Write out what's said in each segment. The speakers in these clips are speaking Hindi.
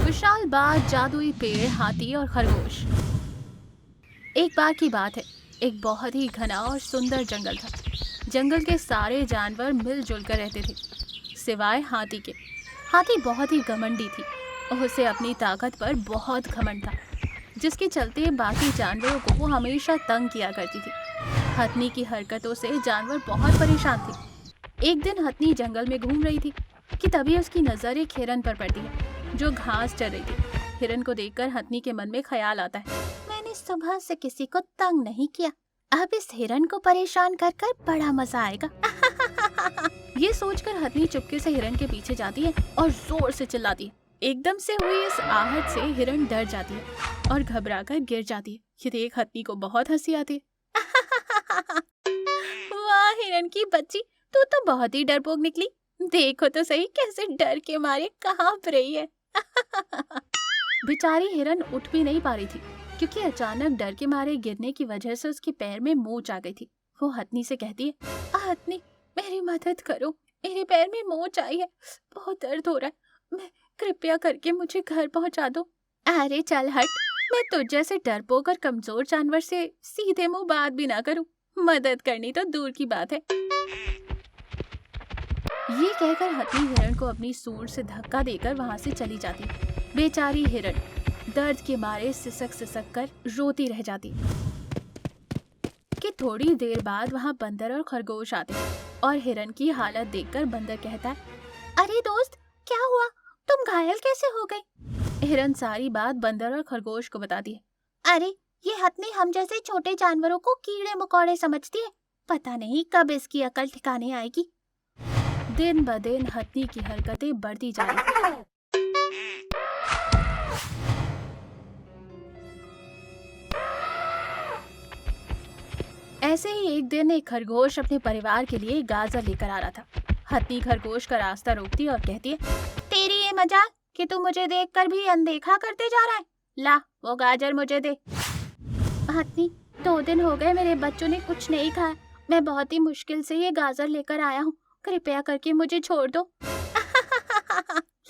विशाल बाग, जादुई पेड़, हाथी और खरगोश। एक बार की बात है, एक बहुत ही घना और सुंदर जंगल था। जंगल के सारे जानवर मिलजुल कर रहते थे, सिवाय हाथी के। हाथी बहुत ही घमंडी थी और उसे अपनी ताकत पर बहुत घमंड था, जिसके चलते बाकी जानवरों को वो हमेशा तंग किया करती थी। हथनी की हरकतों से जानवर बहुत परेशान थे। एक दिन हथनी जंगल में घूम रही थी कि तभी उसकी नजर एक हिरन पर पड़ती है, जो घास चर रही थी। हिरन को देखकर हथनी के मन में ख्याल आता है, मैंने सुबह से किसी को तंग नहीं किया, अब इस हिरन को परेशान कर कर बड़ा मजा आएगा। ये सोचकर हथनी चुपके से हिरन के पीछे जाती है और जोर से चिल्लाती है। एकदम से हुई इस आहट से हिरन डर जाती है और घबराकर गिर जाती है। ये देख हथनी को बहुत हंसी आती है। वाह हिरन की बच्ची, तू तो बहुत ही डरपोक निकली। देखो तो सही कैसे डर के मारे कांप रही है। बेचारी हिरन उठ भी नहीं पा रही थी, क्योंकि अचानक डर के मारे गिरने की वजह से उसके पैर में मोच आ गई थी। वो हथनी से कहती है, हथनी मेरी मदद करो, मेरे पैर में मोच आई है, बहुत दर्द हो रहा है, मैं कृपया करके मुझे घर पहुंचा दो। अरे चल हट, मैं तुझ जैसे डरपोक और कमजोर जानवर से सीधे मुंह बात भी ना करूं, मदद करनी तो दूर की बात है। ये कहकर हथनी हिरण को अपनी सूंड से धक्का देकर वहां से चली जाती। बेचारी हिरण दर्द के मारे सिसक सिसक कर रोती रह जाती। कि थोड़ी देर बाद वहां बंदर और खरगोश आते और हिरण की हालत देखकर बंदर कहता है, अरे दोस्त क्या हुआ, तुम घायल कैसे हो गई? हिरण सारी बात बंदर और खरगोश को बताती है। अरे ये हथनी हम जैसे छोटे जानवरों को कीड़े मकोड़े समझती है, पता नहीं कब इसकी अकल ठिकाने आएगी। दिन ब दिन हथनी की हरकतें बढ़ती जा रही थी। ऐसे ही एक दिन एक खरगोश अपने परिवार के लिए गाजर लेकर आ रहा था। हथनी खरगोश का रास्ता रोकती और कहती है, तेरी ये मजाक कि तू मुझे देखकर भी अनदेखा करते जा रहा है, ला वो गाजर मुझे दे। हथनी 2 दिन हो गए मेरे बच्चों ने कुछ नहीं खाया, मैं बहुत ही मुश्किल से ये गाजर लेकर आया हूँ, कृपया करके मुझे छोड़ दो।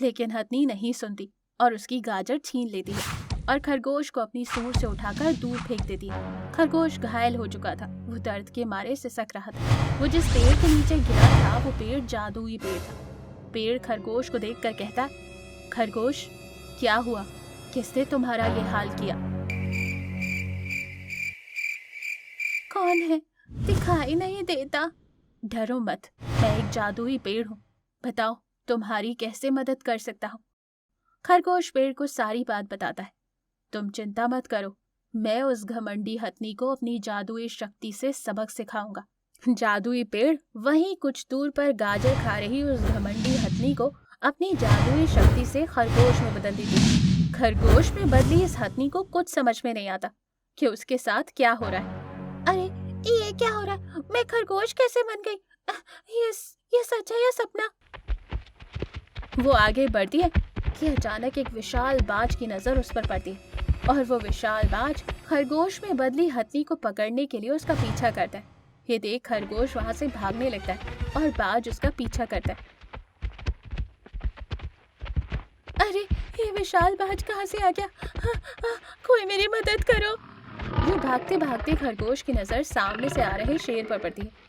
लेकिन हथनी नहीं सुनती और उसकी गाजर छीन लेती है और खरगोश को अपनी सूंड से उठाकर दूर फेंक देती है। खरगोश घायल हो चुका था, वो दर्द के मारे सिसक रहा था। वो जिस पेड़ के नीचे गिरा था वो पेड़ जादुई पेड़ था। पेड़ खरगोश को देखकर कहता, खरगोश क्या हुआ, किसने तुम्हारा ये हाल किया? कौन है, दिखाई नहीं देता। डरो मत, मैं एक जादुई पेड़ हूँ, बताओ तुम्हारी कैसे मदद कर सकता हूँ? खरगोश पेड़ को सारी बात बताता है। तुम चिंता मत करो, मैं उस घमंडी हथनी को अपनी जादुई शक्ति से सबक सिखाऊंगा। जादुई पेड़ वहीं कुछ दूर पर गाजर खा रही उस घमंडी हथनी को अपनी जादुई शक्ति से खरगोश में बदल देती। खरगोश में बदली इस हथनी को कुछ समझ में नहीं आता कि उसके साथ क्या हो रहा है। अरे ये क्या हो रहा है, मैं खरगोश कैसे बन गई? ये सच है या सपना? वो आगे बढ़ती है कि अचानक एक विशाल बाज की नजर उस पर पड़ती है और वो विशाल बाज खरगोश में बदली हथनी को पकड़ने के लिए उसका पीछा करता है। ये देख खरगोश वहां से भागने लगता है और बाज उसका पीछा करता है। अरे ये विशाल बाज कहाँ से आ गया? कोई मेरी मदद करो। वो भागते भागते खरगोश की नजर सामने से आ रहे शेर पर पड़ती है।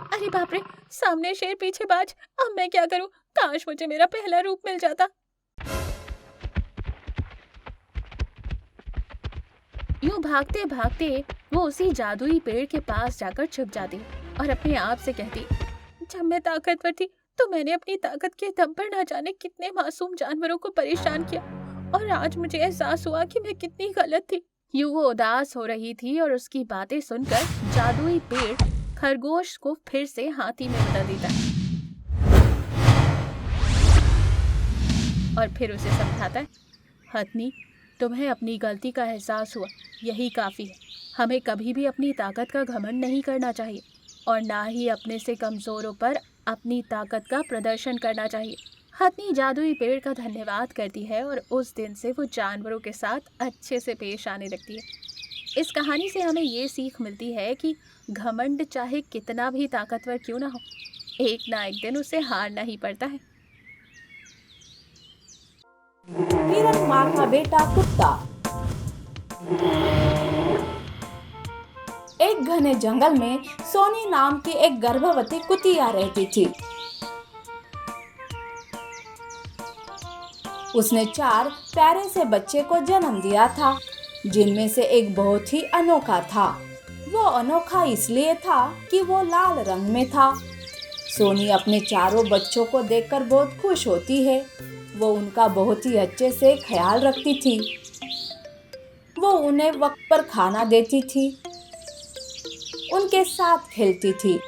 अरे बाप रे, सामने शेर पीछे बाज, अब मैं क्या करूं? काश मुझे मेरा पहला रूप मिल जाता। यूं भागते भागते वो उसी जादुई पेड़ के पास जाकर छुप जाती और अपने आप से कहती, जब मैं ताकतवर थी तो मैंने अपनी ताकत के दम पर ना जाने कितने मासूम जानवरों को परेशान किया, और आज मुझे एहसास हुआ कि मैं कितनी गलत थी। यूं वो उदास हो रही थी और उसकी बातें सुनकर जादुई पेड़ खरगोश को फिर से हाथी में बदल देता है और फिर उसे समझाता है, हथनी तुम्हें अपनी गलती का एहसास हुआ, यही काफ़ी है। हमें कभी भी अपनी ताकत का घमंड नहीं करना चाहिए और ना ही अपने से कमज़ोरों पर अपनी ताकत का प्रदर्शन करना चाहिए। हथनी जादुई पेड़ का धन्यवाद करती है और उस दिन से वो जानवरों के साथ अच्छे से पेश आने लगती है। इस कहानी से हमें ये सीख मिलती है कि घमंड चाहे कितना भी ताकतवर क्यों ना हो, एक ना एक दिन उसे हारना ही पड़ता है। हिरन माँ का बेटा कुत्ता। एक घने जंगल में सोनी नाम की एक गर्भवती कुतिया रहती थी। उसने 4 प्यारे से बच्चे को जन्म दिया था, जिनमें से एक बहुत ही अनोखा था। वो अनोखा इसलिए था कि वो लाल रंग में था। सोनी अपने चारों बच्चों को देखकर बहुत खुश होती है। वो उनका बहुत ही अच्छे से ख्याल रखती थी। वो उन्हें वक्त पर खाना देती थी, उनके साथ खेलती थी।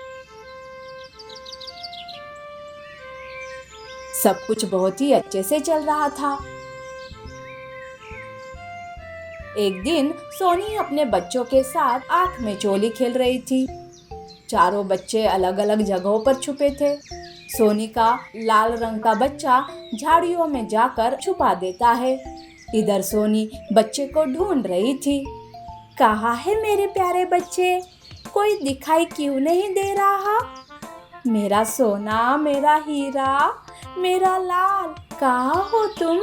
सब कुछ बहुत ही अच्छे से चल रहा था। एक दिन सोनी अपने बच्चों के साथ आँख में चोली खेल रही थी। चारों बच्चे अलग अलग जगहों पर छुपे थे। सोनी का लाल रंग का बच्चा झाड़ियों में जाकर छुपा देता है। इधर सोनी बच्चे को ढूंढ रही थी। कहाँ है मेरे प्यारे बच्चे? कोई दिखाई क्यों नहीं दे रहा? मेरा सोना, मेरा हीरा, मेरा लाल, कहाँ हो तुम?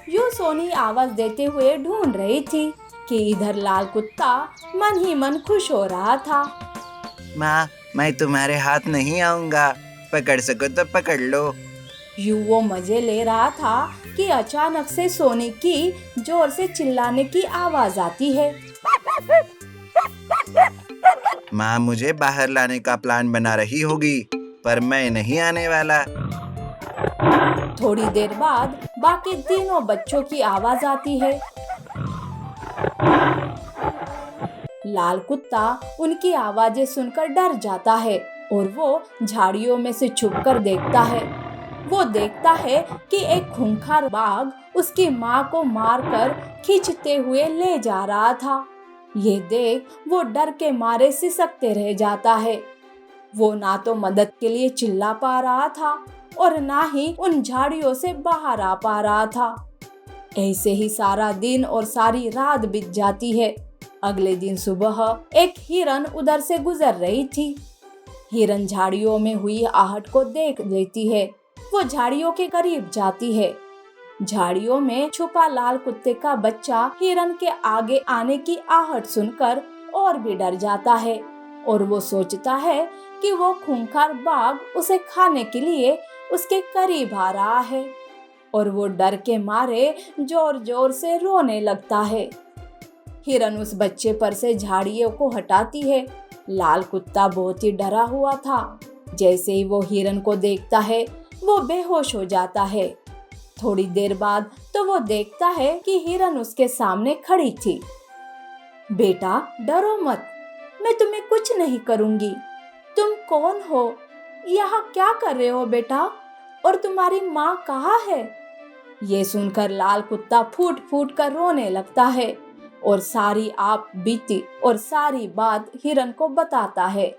यूं सोनी आवाज देते हुए ढूंढ रही थी कि इधर लाल कुत्ता मन ही मन खुश हो रहा था। माँ, मैं तुम्हारे हाथ नहीं आऊंगा, पकड़ सको तो पकड़ लो। यूं वो मजे ले रहा था कि अचानक से सोनी की जोर से चिल्लाने की आवाज आती है। माँ मुझे बाहर लाने का प्लान बना रही होगी, पर मैं नहीं आने वाला। थोड़ी देर बाद बाकी तीनों बच्चों की आवाज आती है। लाल कुत्ता उनकी आवाजें सुनकर डर जाता है और वो झाड़ियों में से छुपकर देखता है। वो देखता है कि एक खूंखार बाघ उसकी माँ को मारकर खींचते हुए ले जा रहा था। ये देख वो डर के मारे सिसकते रह जाता है। वो ना तो मदद के लिए चिल्ला पा रहा था और ना ही उन झाड़ियों से बाहर आ पा रहा था। ऐसे ही सारा दिन और सारी रात बीत जाती है। अगले दिन सुबह एक हिरन उधर से गुजर रही थी। हिरन झाड़ियों में हुई आहट को देख लेती है। वो झाड़ियों के करीब जाती है। झाड़ियों में छुपा लाल कुत्ते का बच्चा हिरन के आगे आने की आहट सुनकर और भी डर जाता है और वो सोचता है कि वो खूंखार बाघ उसे खाने के लिए उसके करीब आ रहा है और वो डर के मारे जोर जोर से रोने लगता है। हिरन उस बच्चे पर से झाड़ियों को हटाती है। लाल कुत्ता बहुत ही डरा हुआ था। जैसे ही वो हिरन को देखता है वो बेहोश हो जाता है। थोड़ी देर बाद तो वो देखता है कि हिरन उसके सामने खड़ी थी। बेटा डरो मत, मैं तुम्हें कुछ नहीं करूंगी। तुम कौन हो? यहाँ क्या कर रहे हो बेटा? और तुम्हारी माँ कहाँ है? ये सुनकर लाल कुत्ता फूट फूट कर रोने लगता है और सारी आप बीती और सारी बात हिरन को बताता है।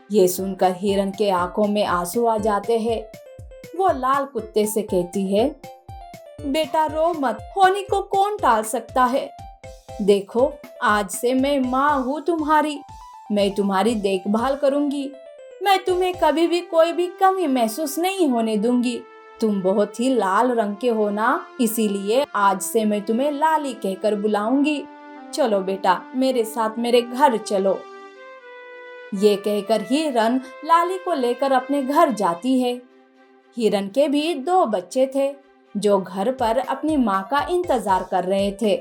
ये सुनकर हिरन के आंखों में आंसू आ जाते हैं। वो लाल कुत्ते से कहती है, बेटा रो मत, होनी को कौन टाल सकता है? देखो आज से मैं माँ हूँ तुम्हारी, मैं तुम्हारी देखभाल करूंगी। मैं तुम्हें कभी भी कोई भी कमी महसूस नहीं होने दूंगी। तुम बहुत ही लाल रंग के हो ना, इसीलिए आज से मैं तुम्हें लाली कहकर बुलाऊंगी। चलो बेटा मेरे साथ मेरे घर चलो। ये कहकर हिरन लाली को लेकर अपने घर जाती है। हिरन के भी 2 बच्चे थे जो घर पर अपनी माँ का इंतजार कर रहे थे।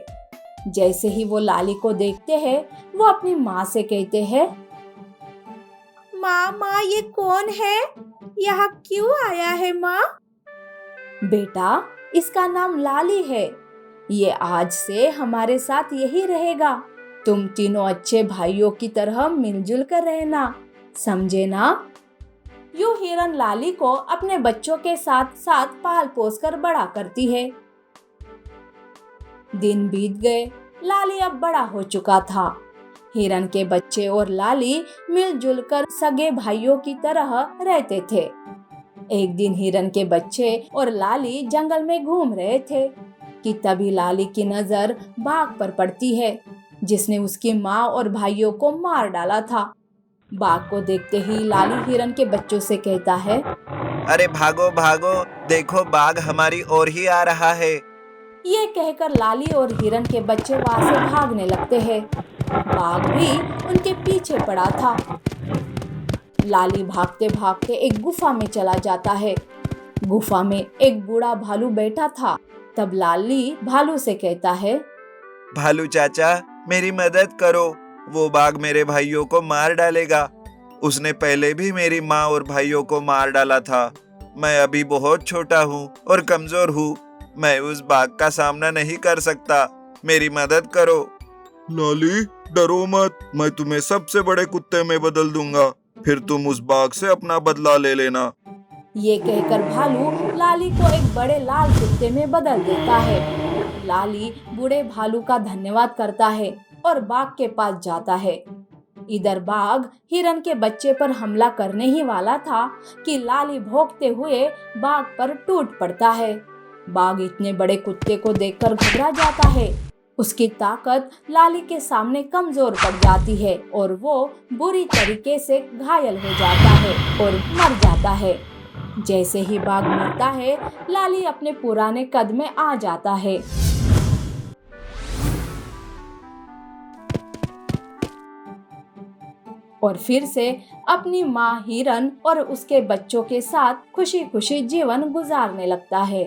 जैसे ही वो लाली को देखते हैं वो अपनी माँ से कहते हैं, माँ ये कौन है? यहाँ क्यों आया है माँ? बेटा इसका नाम लाली है। ये आज से हमारे साथ यही रहेगा। तुम तीनों अच्छे भाइयों की तरह मिलजुल कर रहना, समझे ना? यूं हिरन लाली को अपने बच्चों के साथ साथ पाल पोस कर बड़ा करती है। दिन बीत गए। लाली अब बड़ा हो चुका था। हिरन के बच्चे और लाली मिलजुल कर सगे भाइयों की तरह रहते थे। एक दिन हिरन के बच्चे और लाली जंगल में घूम रहे थे कि तभी लाली की नजर बाघ पर पड़ती है, जिसने उसकी माँ और भाइयों को मार डाला था। बाघ को देखते ही लाली हिरन के बच्चों से कहता है, अरे भागो भागो, देखो बाघ हमारी ओर ही आ रहा है। ये कहकर लाली और हिरन के बच्चे वहां से भागने लगते हैं। बाघ भी उनके पीछे पड़ा था। लाली भागते भागते एक गुफा में चला जाता है। गुफा में एक बूढ़ा भालू बैठा था। तब लाली भालू से कहता है, भालू चाचा, मेरी मदद करो, वो बाघ मेरे भाइयों को मार डालेगा। उसने पहले भी मेरी माँ और भाइयों को मार डाला था। मैं अभी बहुत छोटा हूँ और कमजोर हूँ। मैं उस बाघ का सामना नहीं कर सकता। मेरी मदद करो। लाली, डरो मत, मैं तुम्हें सबसे बड़े कुत्ते में बदल दूंगा। फिर तुम उस बाघ से अपना बदला ले लेना। ये कहकर भालू लाली को एक बड़े लाल कुत्ते में बदल देता है। लाली बूढ़े भालू का धन्यवाद करता है और बाघ के पास जाता है। इधर बाघ हिरन के बच्चे पर हमला करने ही वाला था कि लाली भौंकते हुए बाघ पर टूट पड़ता है। बाघ इतने बड़े कुत्ते को देखकर घबरा जाता है। उसकी ताकत लाली के सामने कमजोर पड़ जाती है और वो बुरी तरीके से घायल हो जाता है और मर जाता है। जैसे ही बाघ मरता है, लाली अपने पुराने कद में आ जाता है। और फिर से अपनी माँ हिरन और उसके बच्चों के साथ खुशी खुशी जीवन गुजारने लगता है।